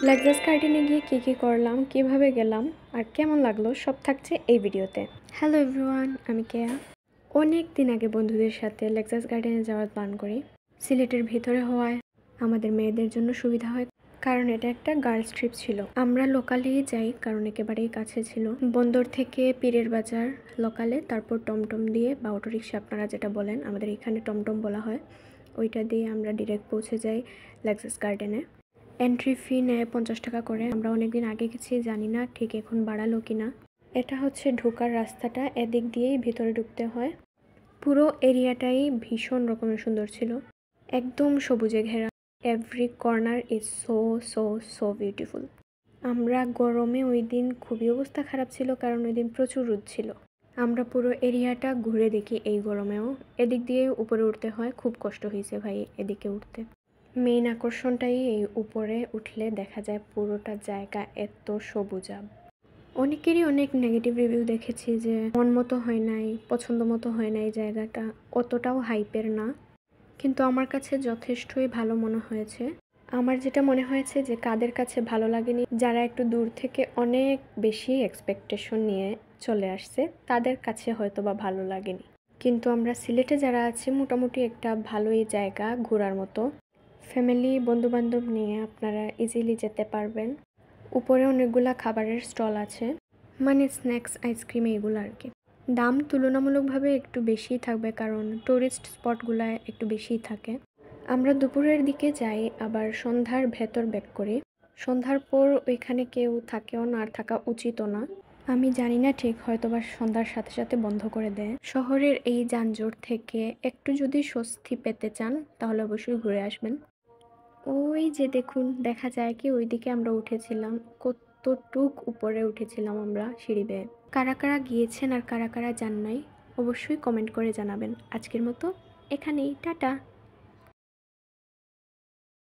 লাক্সাস গার্ডেনে গিয়ে কী করলাম, কিভাবে গেলাম আর কেমন লাগলো সব থাকছে এই ভিডিওতে। হ্যালো এভরিওয়ান, আমি কেয়া। অনেক দিন আগে বন্ধুদের সাথে লাক্সাস গার্ডেনে যাওয়ার প্ল্যান করি। সিলেটের ভিতরে হওয়ায় আমাদের মেয়েদের জন্য সুবিধা হয়, কারণ এটা একটা গার্লস ট্রিপ ছিল। আমরা লোকালেই যাই কারণ একেবারেই কাছে ছিল। বন্দর থেকে পীরের বাজার লোকালে, তারপর টমটম দিয়ে বা অটোরিক্সা আপনারা যেটা বলেন, আমাদের এখানে টমটম বলা হয়, ওইটা দিয়ে আমরা ডিরেক্ট পৌঁছে যাই লাক্সাস গার্ডেনে। এন্ট্রি ফি নেয় 50 টাকা করে। আমরা অনেকদিন আগে গেছি, জানি না ঠিক এখন বাড়ালো কিনা। এটা হচ্ছে ঢোকার রাস্তাটা, এদিক দিয়েই ভিতরে ঢুকতে হয়। পুরো এরিয়াটাই ভীষণ রকমের সুন্দর ছিল, একদম সবুজে ঘেরা। Every corner is so so so beautiful. আমরা গরমে ওই দিন খুবই অবস্থা খারাপ ছিল, কারণ ওই দিন প্রচুর রোদ ছিল। আমরা পুরো এরিয়াটা ঘুরে দেখি এই গরমেও। এদিক দিয়ে উপরে উঠতে হয়, খুব কষ্ট হয়েছে ভাই এদিকে উঠতে। মেইন আকর্ষণটাই এই উপরে উঠলে দেখা যায় পুরোটা জায়গা এত সবুজাব। অনেকেরই অনেক নেগেটিভ রিভিউ দেখেছি যে মন মতো হয় নাই, পছন্দ মতো হয় নাই, জায়গাটা অতটাও হাইপের না, কিন্তু আমার কাছে যথেষ্টই ভালো মনে হয়েছে। আমার যেটা মনে হয়েছে যে কাদের কাছে ভালো লাগেনি, যারা একটু দূর থেকে অনেক বেশি এক্সপেকটেশন নিয়ে চলে আসছে তাদের কাছে হয়তো বা ভালো লাগেনি। কিন্তু আমরা সিলেটে যারা আছি মোটামুটি একটা ভালোই জায়গা ঘোরার মতো। ফ্যামিলি বন্ধুবান্ধব নিয়ে আপনারা ইজিলি যেতে পারবেন। উপরে অনেকগুলা খাবারের স্টল আছে, মানে স্ন্যাক্স, আইসক্রিম এগুলো আর কি। দাম তুলনামূলকভাবে একটু বেশিই থাকবে, কারণ টুরিস্ট স্পটগুলো একটু বেশিই থাকে। আমরা দুপুরের দিকে যাই, আবার সন্ধ্যার ভেতর ব্যাক করি। সন্ধ্যার পর ওইখানে কেউ থাকেও না, আর থাকা উচিতও না। আমি জানি না ঠিক, হয়তোবা সন্ধ্যার সাথে সাথে বন্ধ করে দেয়। শহরের এই যানজট থেকে একটু যদি স্বস্তি পেতে চান তাহলে অবশ্যই ঘুরে আসবেন। ওই যে দেখুন, দেখা যায় কি ওইদিকে আমরা উঠেছিলাম, কতটুক উপরে উঠেছিলাম আমরা সিঁড়ি বেয়ে। কারা কারা গিয়েছেন আর কারা কারা যান নাই অবশ্যই কমেন্ট করে জানাবেন। আজকের মতো এখানেই, টাটা।